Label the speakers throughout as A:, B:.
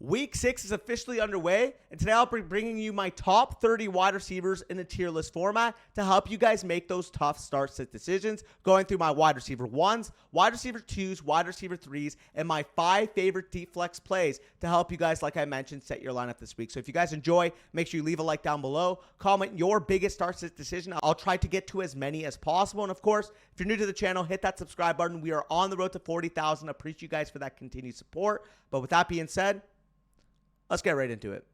A: Week 6 is officially underway, and today I'll be bringing you my top 30 wide receivers in a tier list format to help you guys make those tough start-sit decisions, going through my wide receiver 1s, wide receiver 2s, wide receiver 3s, and my 5 favorite deep flex plays to help you guys, like I mentioned, set your lineup this week. So if you guys enjoy, make sure you leave a like down below, comment your biggest start-sit decision. I'll try to get to as many as possible, and of course, if you're new to the channel, hit that subscribe button. We are on the road to 40,000. Appreciate you guys for that continued support. But with that being said, let's get right into it.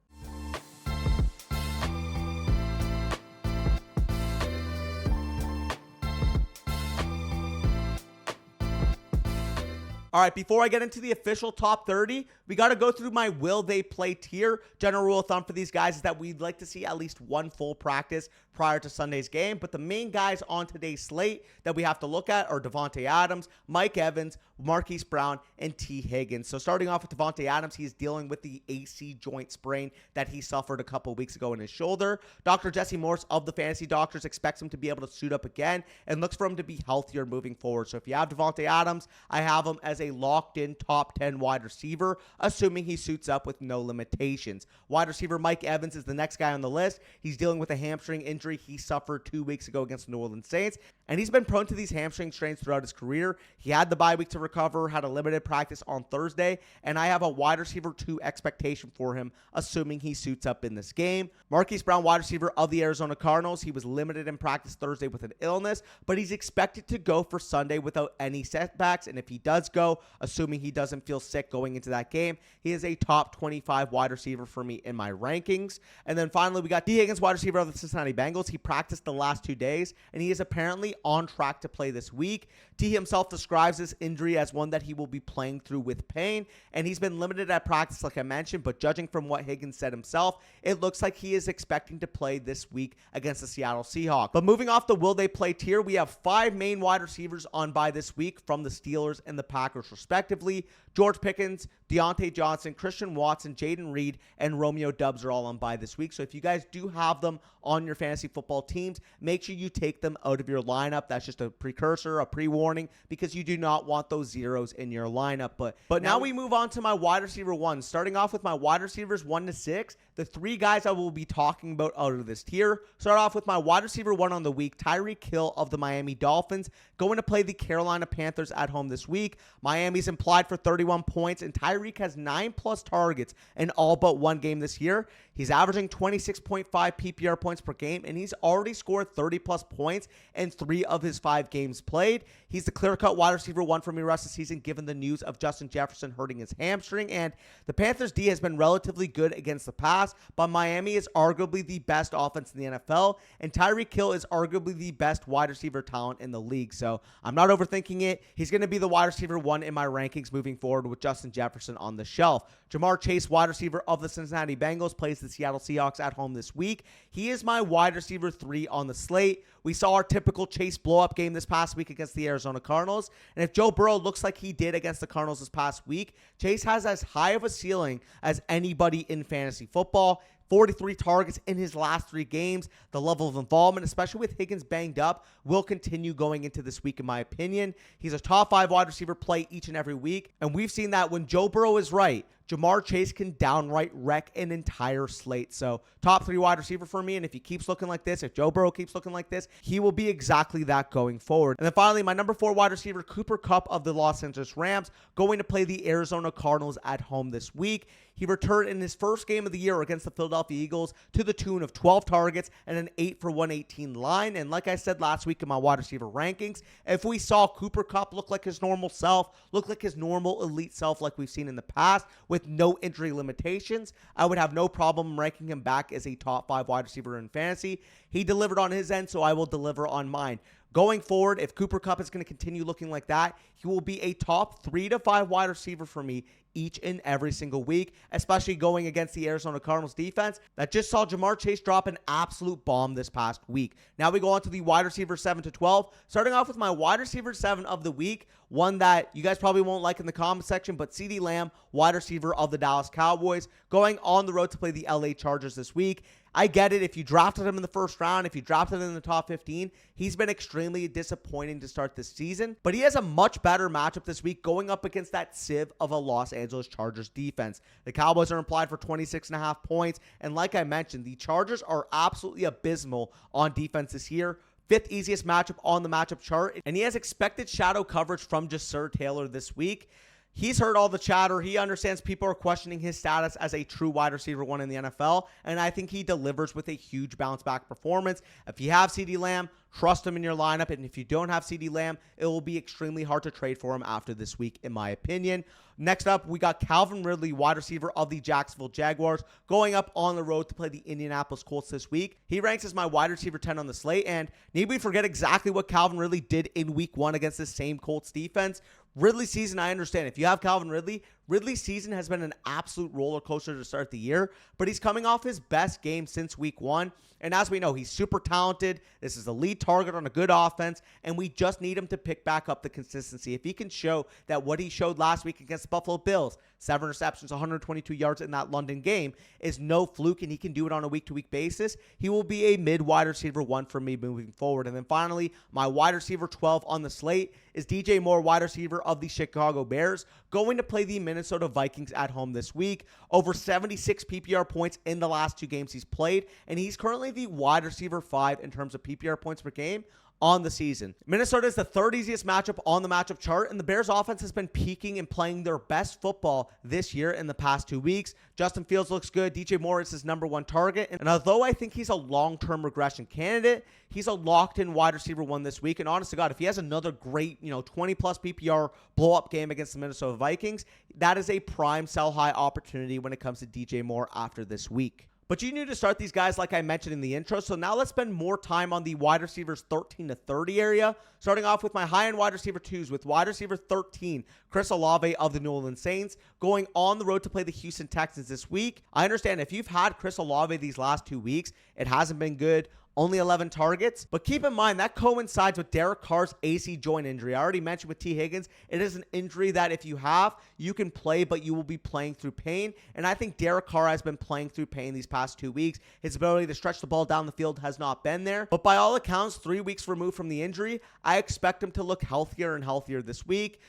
A: All right, before I get into the official top 30, we got to go through my will they play tier. General rule of thumb for these guys is that we'd like to see at least one full practice prior to Sunday's game. But the main guys on today's slate that we have to look at are Davante Adams, Mike Evans, Marquise Brown, and T. Higgins. So starting off with Davante Adams, he's dealing with the AC joint sprain that he suffered a couple weeks ago in his shoulder. Dr. Jesse Morse of the Fantasy Doctors expects him to be able to suit up again and looks for him to be healthier moving forward. So if you have Davante Adams, I have him as a locked-in top 10 wide receiver, assuming he suits up with no limitations. Wide receiver Mike Evans is the next guy on the list. He's dealing with a hamstring injury he suffered 2 weeks ago against the New Orleans Saints, and he's been prone to these hamstring strains throughout his career. He had the bye week to recover, had a limited practice on Thursday, and I have a wide receiver 2 expectation for him, assuming he suits up in this game. Marquise Brown, wide receiver of the Arizona Cardinals. He was limited in practice Thursday with an illness, but he's expected to go for Sunday without any setbacks, and if he does go, assuming he doesn't feel sick going into that game, he is a top 25 wide receiver for me in my rankings. And then finally, we got T. Higgins, wide receiver of the Cincinnati Bengals. He practiced the last 2 days, and he is apparently on track to play this week. T himself describes this injury as one that he will be playing through with pain, and he's been limited at practice, like I mentioned, but judging from what Higgins said himself, it looks like he is expecting to play this week against the Seattle Seahawks. But moving off the will they play tier, we have 5 main wide receivers on bye this week from the Steelers and the Packers, respectively. George Pickens, Deontay Johnson, Christian Watson, Jaden Reed, and Romeo Doubs are all on bye this week. So if you guys do have them on your fantasy football teams, make sure you take them out of your lineup. That's just a precursor, a pre-warning, because you do not want those zeros in your lineup. But now we move on to my wide receiver 1. Starting off with my wide receivers 1 to 6, the 3 guys I will be talking about out of this tier. Start off with my wide receiver 1 on the week, Tyreek Hill of the Miami Dolphins, going to play the Carolina Panthers at home this week. Miami's implied for 31 points, and Tyreek has 9+ targets in all but one game this year. He's averaging 26.5 PPR points per game, and he's already scored 30+ points in 3 of his 5 games played. He's the clear-cut wide receiver 1 for me rest of the season, given the news of Justin Jefferson hurting his hamstring. And the Panthers' D has been relatively good against the pass, but Miami is arguably the best offense in the NFL, and Tyreek Hill is arguably the best wide receiver talent in the league. So I'm not overthinking it. He's going to be the wide receiver 1 in my rankings moving forward with Justin Jefferson on the shelf. Jamar Chase, wide receiver of the Cincinnati Bengals, plays the Seattle Seahawks at home this week. He is my wide receiver 3 on the slate. We saw our typical Chase blow-up game this past week against the Arizona Cardinals. And if Joe Burrow looks like he did against the Cardinals this past week, Chase has as high of a ceiling as anybody in fantasy football. 43 targets in his last 3 games. The level of involvement, especially with Higgins banged up, will continue going into this week, in my opinion. He's a top 5 wide receiver play each and every week, and we've seen that when Joe Burrow is right, Jamar Chase can downright wreck an entire slate. So top 3 wide receiver for me, and if he keeps looking like this, if Joe Burrow keeps looking like this, he will be exactly that going forward. And then finally, my number 4 wide receiver, Cooper Kupp of the Los Angeles Rams, going to play the Arizona Cardinals at home this week. He returned in his first game of the year against the Philadelphia Eagles to the tune of 12 targets and an 8 for 118 line. And like I said last week in my wide receiver rankings, if we saw Cooper Kupp look like his normal self, look like his normal elite self like we've seen in the past with no injury limitations, I would have no problem ranking him back as a top 5 wide receiver in fantasy. He delivered on his end, so I will deliver on mine. Going forward, if Cooper Kupp is going to continue looking like that, he will be a top 3 to 5 wide receiver for me each and every single week, especially going against the Arizona Cardinals defense that just saw Jamar Chase drop an absolute bomb this past week. Now we go on to the wide receiver 7 to 12. Starting off with my wide receiver 7 of the week, one that you guys probably won't like in the comment section, but CeeDee Lamb, wide receiver of the Dallas Cowboys, going on the road to play the LA Chargers this week. I get it. If you drafted him in the first round, if you drafted him in the top 15, he's been extremely disappointing to start this season. But he has a much better matchup this week going up against that sieve of a Los Angeles Chargers defense. The Cowboys are implied for 26.5 points. And like I mentioned, the Chargers are absolutely abysmal on defense this year. 5th easiest matchup on the matchup chart. And he has expected shadow coverage from Jasir Taylor this week. He's heard all the chatter. He understands people are questioning his status as a true wide receiver one in the NFL, and I think he delivers with a huge bounce back performance. If you have CeeDee Lamb, trust him in your lineup, and if you don't have CeeDee Lamb, it will be extremely hard to trade for him after this week, in my opinion. Next up, we got Calvin Ridley, wide receiver of the Jacksonville Jaguars, going up on the road to play the Indianapolis Colts this week. He ranks as my wide receiver 10 on the slate, and need we forget exactly what Calvin Ridley did in week 1 against the same Colts defense? Ridley's season, I understand. If you have Calvin Ridley, Ridley's season has been an absolute roller coaster to start the year, but he's coming off his best game since week 1. And as we know, he's super talented. This is the lead target on a good offense, and we just need him to pick back up the consistency. If he can show that what he showed last week against the Buffalo Bills, 7 receptions, 122 yards in that London game, is no fluke, and he can do it on a week-to-week basis, he will be a mid-wide receiver 1 for me moving forward. And then finally, my wide receiver 12 on the slate is DJ Moore, wide receiver of the Chicago Bears, going to play the Minnesota Vikings at home this week. Over 76 PPR points in the last 2 games he's played, and he's currently the wide receiver 5 in terms of PPR points per game on the season. Minnesota is the 3rd easiest matchup on the matchup chart, and the Bears offense has been peaking and playing their best football this year in the past 2 weeks. Justin Fields looks good. DJ Moore is his #1 target, and although I think he's a long-term regression candidate, he's a locked-in wide receiver 1 this week, and honest to God, if he has another great, 20-plus PPR blow-up game against the Minnesota Vikings, that is a prime sell-high opportunity when it comes to DJ Moore after this week. But you need to start these guys like I mentioned in the intro, so now let's spend more time on the wide receivers 13 to 30 area, starting off with my high-end wide receiver 2s with wide receiver 13, Chris Olave of the New Orleans Saints, going on the road to play the Houston Texans this week. I understand if you've had Chris Olave these last 2 weeks, it hasn't been good. Only 11 targets, but keep in mind that coincides with Derek Carr's AC joint injury. I already mentioned with T. Higgins, it is an injury that if you have, you can play, but you will be playing through pain, and I think Derek Carr has been playing through pain these past 2 weeks. His ability to stretch the ball down the field has not been there, but by all accounts, 3 weeks removed from the injury, I expect him to look healthier and healthier this week.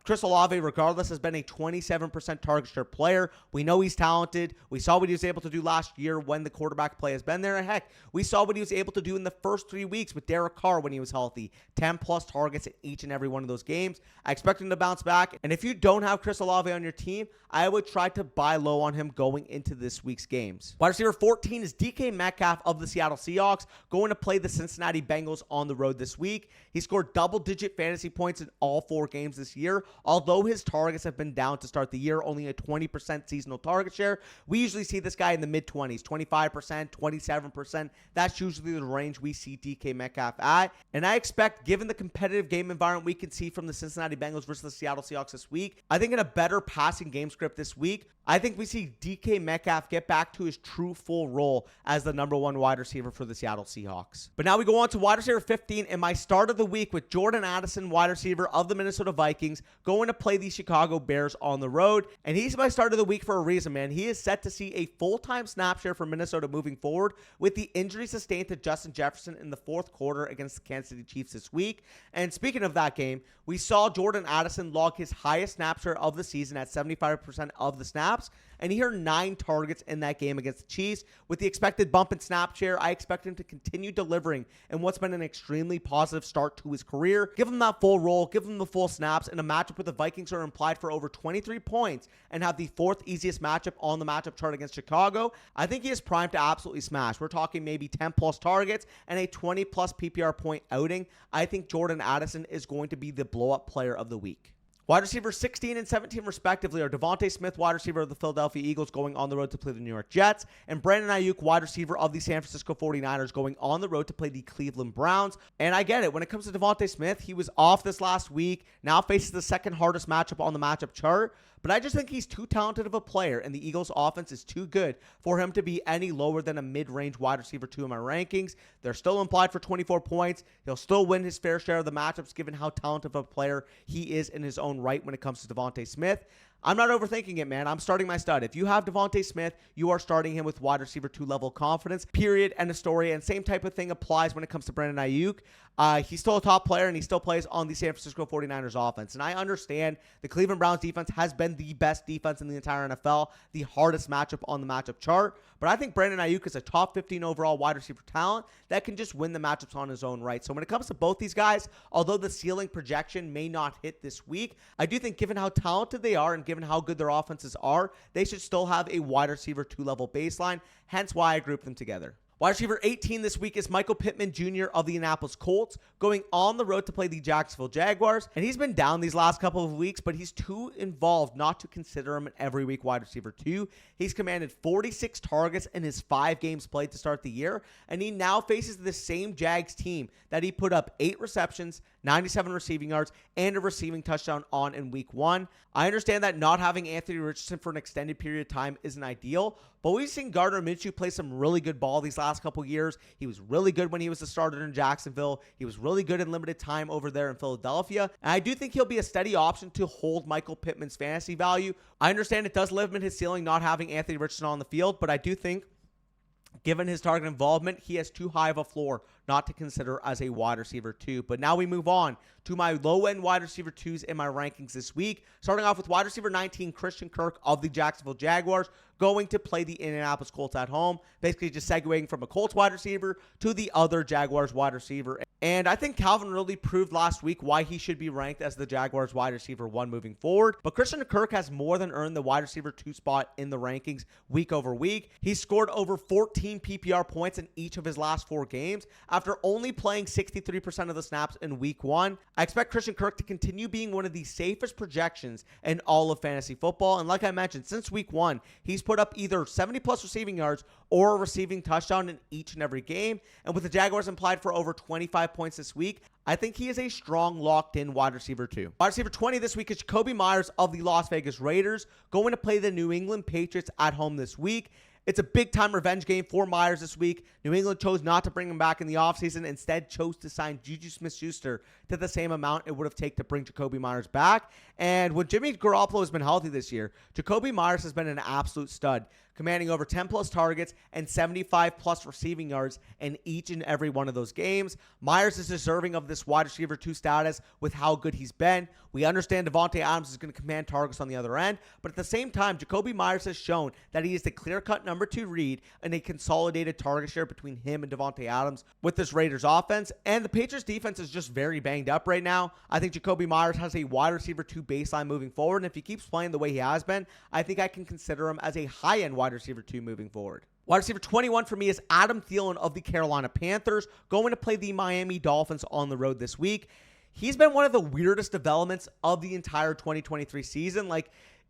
A: Chris Olave, regardless, has been a 27% target share player. We know he's talented. We saw what he was able to do last year when the quarterback play has been there. And heck, we saw what he was able to do in the first 3 weeks with Derek Carr when he was healthy. 10-plus targets in each and every one of those games. I expect him to bounce back. And if you don't have Chris Olave on your team, I would try to buy low on him going into this week's games. Wide receiver 14 is DK Metcalf of the Seattle Seahawks, going to play the Cincinnati Bengals on the road this week. He scored double-digit fantasy points in all 4 games this year. Although his targets have been down to start the year, only a 20% seasonal target share, we usually see this guy in the mid-20s, 25%, 27%. That's usually the range we see DK Metcalf at. And I expect, given the competitive game environment we can see from the Cincinnati Bengals versus the Seattle Seahawks this week, I think in a better passing game script this week, I think we see DK Metcalf get back to his true full role as the #1 wide receiver for the Seattle Seahawks. But now we go on to wide receiver 15 and my start of the week with Jordan Addison, wide receiver of the Minnesota Vikings, going to play the Chicago Bears on the road. And he's my start of the week for a reason, man. He is set to see a full-time snap share for Minnesota moving forward with the injury sustained to Justin Jefferson in the 4th quarter against the Kansas City Chiefs this week. And speaking of that game, we saw Jordan Addison log his highest snap share of the season at 75% of the snaps, and he had 9 targets in that game against the Chiefs. With the expected bump in snap share, I expect him to continue delivering in what's been an extremely positive start to his career. Give him that full role, give him the full snaps in a matchup where the Vikings are implied for over 23 points and have the 4th easiest matchup on the matchup chart against Chicago. I think he is primed to absolutely smash. We're talking maybe 10-plus targets and a 20-plus PPR point outing. I think Jordan Addison is going to be the blow-up player of the week. Wide receivers 16 and 17 respectively are Devontae Smith, wide receiver of the Philadelphia Eagles, going on the road to play the New York Jets, and Brandon Ayuk, wide receiver of the San Francisco 49ers, going on the road to play the Cleveland Browns. And I get it. When it comes to Devontae Smith, he was off this last week, now faces the 2nd hardest matchup on the matchup chart. but I just think he's too talented of a player, and the Eagles' offense is too good for him to be any lower than a mid-range wide receiver 2 in my rankings. They're still implied for 24 points. He'll still win his fair share of the matchups given how talented of a player he is in his own right when it comes to Devontae Smith. I'm not overthinking it, man. I'm starting my stud. If you have Devontae Smith, you are starting him with wide receiver 2 level confidence, period, end of story. And same type of thing applies when it comes to Brandon Ayuk. He's still a top player, and he still plays on the San Francisco 49ers offense. And I understand the Cleveland Browns defense has been the best defense in the entire NFL, the hardest matchup on the matchup chart. But I think Brandon Ayuk is a top 15 overall wide receiver talent that can just win the matchups on his own right. So when it comes to both these guys, although the ceiling projection may not hit this week, I do think given how talented they are and given how good their offenses are, they should still have a wide receiver 2 level baseline, hence why I group them together. Wide receiver 18 this week is Michael Pittman Jr. of the Indianapolis Colts, going on the road to play the Jacksonville Jaguars. And he's been down these last couple of weeks, but he's too involved not to consider him an every week wide receiver 2. He's commanded 46 targets in his 5 games played to start the year, and he now faces the same Jags team that he put up 8 receptions, 97 receiving yards, and a receiving touchdown on in week 1. I understand that not having Anthony Richardson for an extended period of time isn't ideal, but we've seen Gardner Minshew play some really good ball these last couple years. He was really good when he was the starter in Jacksonville. He was really good in limited time over there in Philadelphia. And I do think he'll be a steady option to hold Michael Pittman's fantasy value. I understand it does limit his ceiling not having Anthony Richardson on the field, but I do think given his target involvement, he has too high of a floor not to consider as a wide receiver 2. But now we move on to my low-end wide receiver 2s in my rankings this week. Starting off with wide receiver 19, Christian Kirk of the Jacksonville Jaguars, going to play the Indianapolis Colts at home. Basically just segueing from a Colts wide receiver to the other Jaguars wide receiver. And I think Calvin really proved last week why he should be ranked as the Jaguars wide receiver 1 moving forward. But Christian Kirk has more than earned the wide receiver 2 spot in the rankings week over week. He's scored over 14 PPR points in each of his last 4 games after only playing 63% of the snaps in week 1. I expect Christian Kirk to continue being one of the safest projections in all of fantasy football. And like I mentioned, since week 1, he's put up either 70-plus receiving yards or a receiving touchdown in each and every game. And with the Jaguars implied for over 25 points this week, I think he is a strong, locked-in wide receiver 2. Wide receiver 20 this week is Jacoby Myers of the Las Vegas Raiders, going to play the New England Patriots at home this week. It's a big-time revenge game for Myers this week. New England chose not to bring him back in the offseason, instead chose to sign Juju Smith-Schuster to the same amount it would have taken to bring Jacoby Myers back. And when Jimmy Garoppolo has been healthy this year, Jacoby Myers has been an absolute stud, commanding over 10-plus targets and 75-plus receiving yards in each and every one of those games. Myers is deserving of this wide receiver 2 status with how good he's been. We understand Davante Adams is going to command targets on the other end, but at the same time, Jacoby Myers has shown that he is the clear-cut number 2 read in a consolidated target share between him and Davante Adams with this Raiders offense. And the Patriots defense is just very banged up right now. I think Jacoby Myers has a wide receiver 2 baseline moving forward, and if he keeps playing the way he has been, I think I can consider him as a high-end wide receiver 2 moving forward. Wide receiver 21 for me is Adam Thielen of the Carolina Panthers, going to play the Miami Dolphins on the road this week. He's been one of the weirdest developments of the entire 2023 season.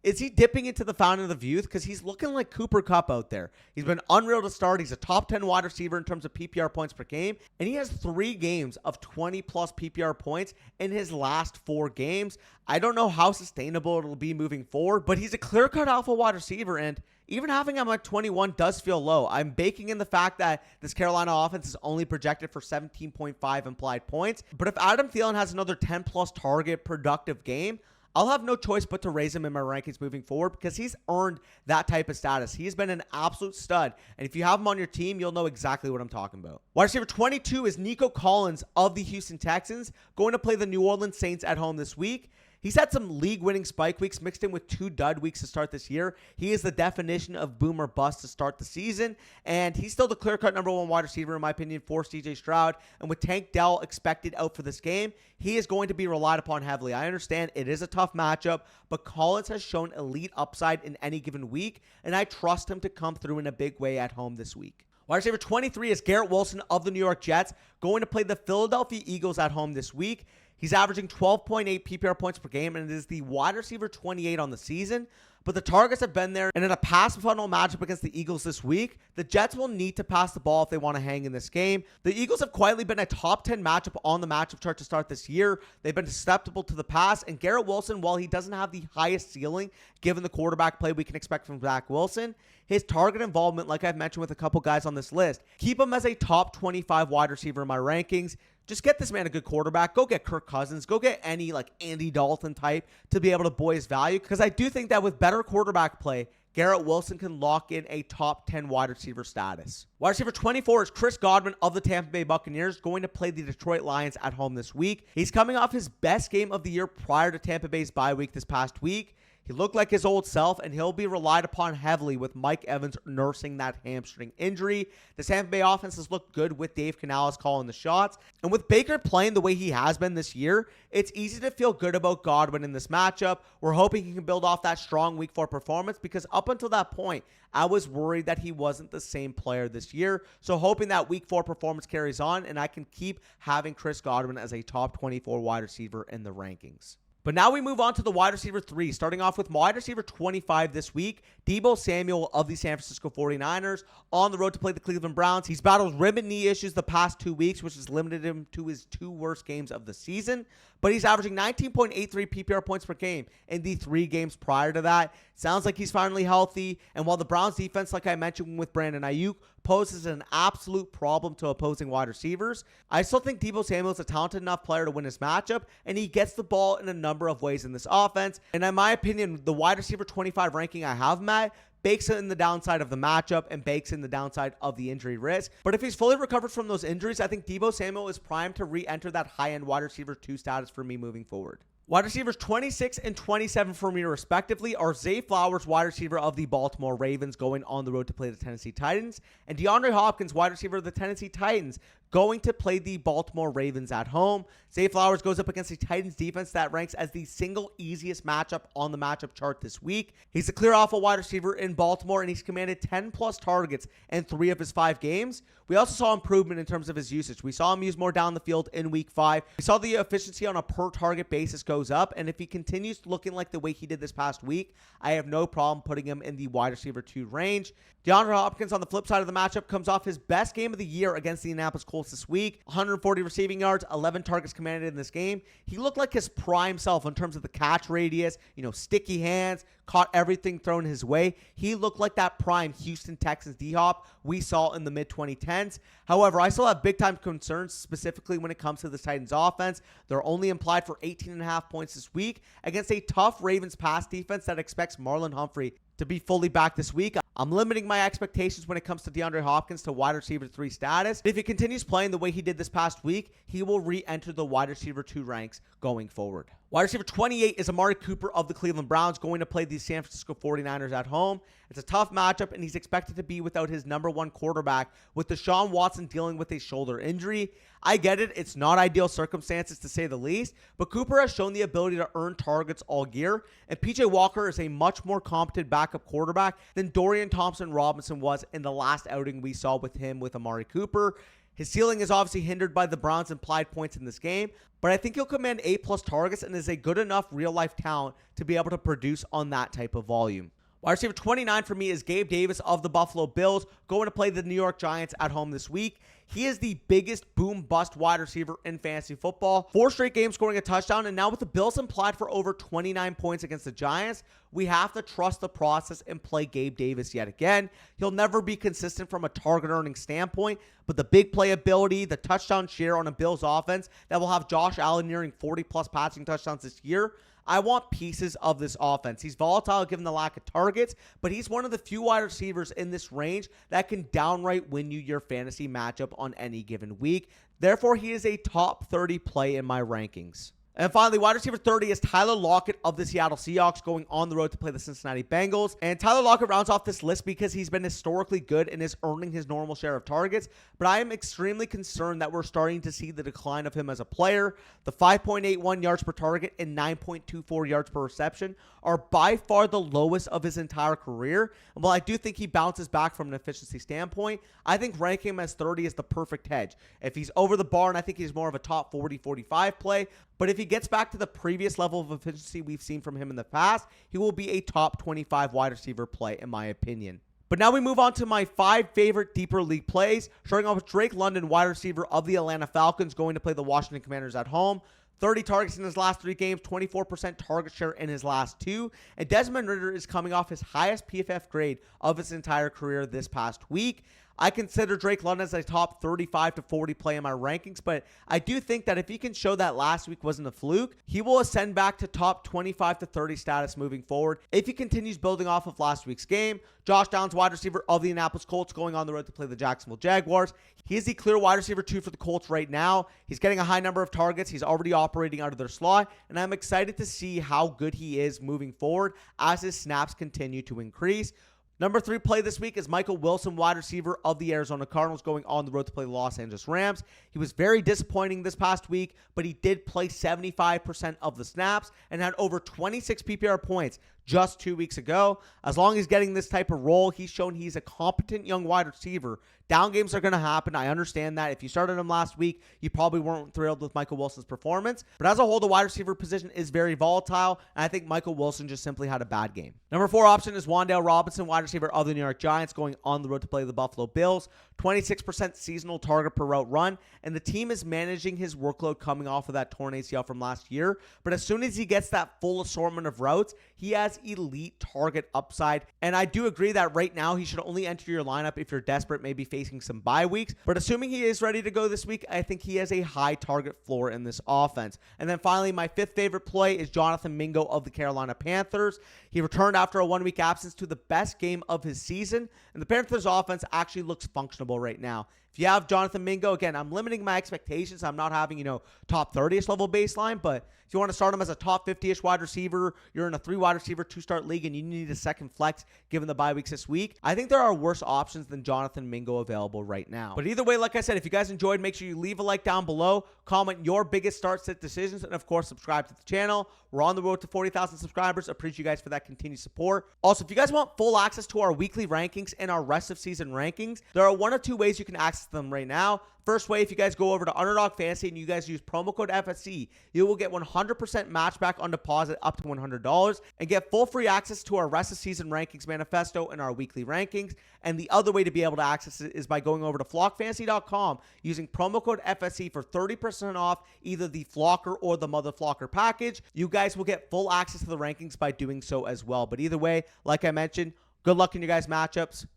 A: Is he dipping into the fountain of youth? Because he's looking like Cooper Kupp out there. He's been unreal to start. He's a top 10 wide receiver in terms of PPR points per game. And he has 3 games of 20-plus PPR points in his last 4 games. I don't know how sustainable it'll be moving forward, but he's a clear-cut alpha wide receiver, and even having him at 21 does feel low. I'm baking in the fact that this Carolina offense is only projected for 17.5 implied points. But if Adam Thielen has another 10-plus target productive game, I'll have no choice but to raise him in my rankings moving forward because he's earned that type of status. He's been an absolute stud. And if you have him on your team, you'll know exactly what I'm talking about. Wide receiver 22 is Nico Collins of the Houston Texans, going to play the New Orleans Saints at home this week. He's had some league-winning spike weeks mixed in with 2 dud weeks to start this year. He is the definition of boom or bust to start the season, and he's still the clear-cut number 1 wide receiver, in my opinion, for CJ Stroud. And with Tank Dell expected out for this game, he is going to be relied upon heavily. I understand it is a tough matchup, but Collins has shown elite upside in any given week, and I trust him to come through in a big way at home this week. Wide receiver 23 is Garrett Wilson of the New York Jets, going to play the Philadelphia Eagles at home this week. He's averaging 12.8 PPR points per game, and it is the wide receiver 28 on the season. but the targets have been there, and in a pass funnel matchup against the Eagles this week, the Jets will need to pass the ball if they want to hang in this game. The Eagles have quietly been a top 10 matchup on the matchup chart to start this year. They've been susceptible to the pass, and Garrett Wilson, while he doesn't have the highest ceiling given the quarterback play we can expect from Zach Wilson, his target involvement, like I've mentioned with a couple guys on this list, keep him as a top 25 wide receiver in my rankings. Just get this man a good quarterback. Go get Kirk Cousins. Go get any like Andy Dalton type to be able to buoy his value, because I do think that with better quarterback play, Garrett Wilson can lock in a top 10 wide receiver status. Wide receiver 24 is Chris Godwin of the Tampa Bay Buccaneers, going to play the Detroit Lions at home this week. He's coming off his best game of the year prior to Tampa Bay's bye week this past week. He looked like his old self, and he'll be relied upon heavily with Mike Evans nursing that hamstring injury. The Tampa Bay offense has looked good with Dave Canales calling the shots. And with Baker playing the way he has been this year, it's easy to feel good about Godwin in this matchup. We're hoping he can build off that strong Week 4 performance, because up until that point, I was worried that he wasn't the same player this year. So hoping that Week 4 performance carries on, and I can keep having Chris Godwin as a top 24 wide receiver in the rankings. But now we move on to the wide receiver 3, starting off with wide receiver 25 this week, Deebo Samuel of the San Francisco 49ers, on the road to play the Cleveland Browns. He's battled rib and knee issues the past 2 weeks, which has limited him to his 2 worst games of the season. But he's averaging 19.83 PPR points per game in the 3 games prior to that. Sounds like he's finally healthy. And while the Browns defense, like I mentioned with Brandon Ayuk, poses an absolute problem to opposing wide receivers, I still think Deebo Samuel is a talented enough player to win his matchup, and he gets the ball in a number of ways in this offense. And in my opinion, the wide receiver 25 ranking I have, Matt, bakes in the downside of the matchup and bakes in the downside of the injury risk. But if he's fully recovered from those injuries, I think Deebo Samuel is primed to re-enter that high-end wide receiver 2 status for me moving forward. Wide receivers 26 and 27 for me respectively are Zay Flowers, wide receiver of the Baltimore Ravens, going on the road to play the Tennessee Titans, and DeAndre Hopkins, wide receiver of the Tennessee Titans, going to play the Baltimore Ravens at home. Zay Flowers goes up against the Titans defense that ranks as the single easiest matchup on the matchup chart this week. He's a clear alpha wide receiver in Baltimore, and he's commanded 10 plus targets in 3 of his 5 games. We also saw improvement in terms of his usage. We saw him use more down the field in week 5. We saw the efficiency on a per target basis goes up, and if he continues looking like the way he did this past week, I have no problem putting him in the wide receiver 2 range. DeAndre Hopkins on the flip side of the matchup comes off his best game of the year against the Indianapolis Colts this week. 140 receiving yards, 11 targets commanded in this game. He looked like his prime self in terms of the catch radius, sticky hands, caught everything thrown his way. He looked like that prime Houston Texans D-Hop we saw in the mid-2010s. However, I still have big-time concerns, specifically when it comes to the Titans offense. They're only implied for 18.5 points this week against a tough Ravens pass defense that expects Marlon Humphrey to be fully back this week. I'm limiting my expectations when it comes to DeAndre Hopkins to wide receiver 3 status. If he continues playing the way he did this past week, he will re-enter the wide receiver 2 ranks going forward. Wide receiver 28 is Amari Cooper of the Cleveland Browns, going to play the San Francisco 49ers at home. It's a tough matchup, and he's expected to be without his number 1 quarterback, with Deshaun Watson dealing with a shoulder injury. I get it. It's not ideal circumstances, to say the least, but Cooper has shown the ability to earn targets all year, and PJ Walker is a much more competent backup quarterback than Dorian Thompson-Robinson was in the last outing we saw with him with Amari Cooper. His ceiling is obviously hindered by the Browns' implied points in this game, but I think he'll command 8+ targets and is a good enough real-life talent to be able to produce on that type of volume. Wide receiver 29 for me is Gabe Davis of the Buffalo Bills, going to play the New York Giants at home this week. He is the biggest boom-bust wide receiver in fantasy football. 4 straight games scoring a touchdown, and now with the Bills implied for over 29 points against the Giants, we have to trust the process and play Gabe Davis yet again. He'll never be consistent from a target-earning standpoint, but the big playability, the touchdown share on a Bills offense that will have Josh Allen nearing 40-plus passing touchdowns this year, I want pieces of this offense. He's volatile given the lack of targets, but he's one of the few wide receivers in this range that can downright win you your fantasy matchup on any given week. Therefore, he is a top 30 play in my rankings. And finally, wide receiver 30 is Tyler Lockett of the Seattle Seahawks, going on the road to play the Cincinnati Bengals. And Tyler Lockett rounds off this list because he's been historically good and is earning his normal share of targets. But I am extremely concerned that we're starting to see the decline of him as a player. The 5.81 yards per target and 9.24 yards per reception are by far the lowest of his entire career. And while I do think he bounces back from an efficiency standpoint, I think ranking him as 30 is the perfect hedge. If he's over the bar, and I think he's more of a top 40, 45 play, but if he gets back to the previous level of efficiency we've seen from him in the past, he will be a top 25 wide receiver play in my opinion. But now we move on to my 5 favorite deeper league plays, starting off with Drake London, wide receiver of the Atlanta Falcons, going to play the Washington Commanders at home. 30 targets in his last 3 games, 24% target share in his last 2. And Desmond Ridder is coming off his highest PFF grade of his entire career this past week. I consider Drake London as a top 35 to 40 play in my rankings, but I do think that if he can show that last week wasn't a fluke, he will ascend back to top 25 to 30 status moving forward if he continues building off of last week's game. Josh Downs, wide receiver of the Indianapolis Colts, going on the road to play the Jacksonville Jaguars. He is the clear wide receiver 2 for the Colts right now. He's getting a high number of targets. He's already operating out of their slot, and I'm excited to see how good he is moving forward as his snaps continue to increase. Number 3 play this week is Michael Wilson, wide receiver of the Arizona Cardinals, going on the road to play the Los Angeles Rams. He was very disappointing this past week, but he did play 75% of the snaps and had over 26 PPR points just 2 weeks ago. As long as he's getting this type of role, he's shown he's a competent young wide receiver. Down games are going to happen. I understand that. If you started him last week, you probably weren't thrilled with Michael Wilson's performance. But as a whole, the wide receiver position is very volatile, and I think Michael Wilson just simply had a bad game. Number 4 option is Wan'Dale Robinson, wide receiver of the New York Giants, going on the road to play the Buffalo Bills. 26% seasonal target per route run, and the team is managing his workload coming off of that torn ACL from last year. But as soon as he gets that full assortment of routes, he has elite target upside. And I do agree that right now he should only enter your lineup if you're desperate, maybe facing some bye weeks. But assuming he is ready to go this week, I think he has a high target floor in this offense. And then finally, my 5th favorite play is Jonathan Mingo of the Carolina Panthers. He returned after a 1-week absence to the best game of his season, and the Panthers offense actually looks functional right now. If you have Jonathan Mingo, again, I'm limiting my expectations. I'm not having, top 30ish level baseline, but if you want to start him as a top 50ish wide receiver, you're in a 3 wide receiver 2-start league, and you need a second flex given the bye weeks this week, I think there are worse options than Jonathan Mingo available right now. But either way, like I said, if you guys enjoyed, make sure you leave a like down below, comment your biggest start-sit decisions, and of course, subscribe to the channel. We're on the road to 40,000 subscribers. Appreciate you guys for that continued support. Also, if you guys want full access to our weekly rankings and our rest of season rankings, there are 1 of 2 ways you can access them right now. First way, if you guys go over to Underdog Fantasy and you guys use promo code FSC, you will get 100% match back on deposit up to $100 and get full free access to our rest of season rankings manifesto and our weekly rankings. And the other way to be able to access it is by going over to flockfantasy.com using promo code FSC for 30% off either the Flocker or the Mother Flocker package. You guys will get full access to the rankings by doing so as well. But either way, like I mentioned, good luck in your guys' matchups.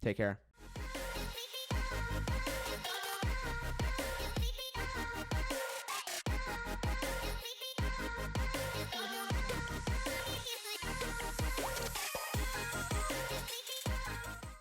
A: Take care.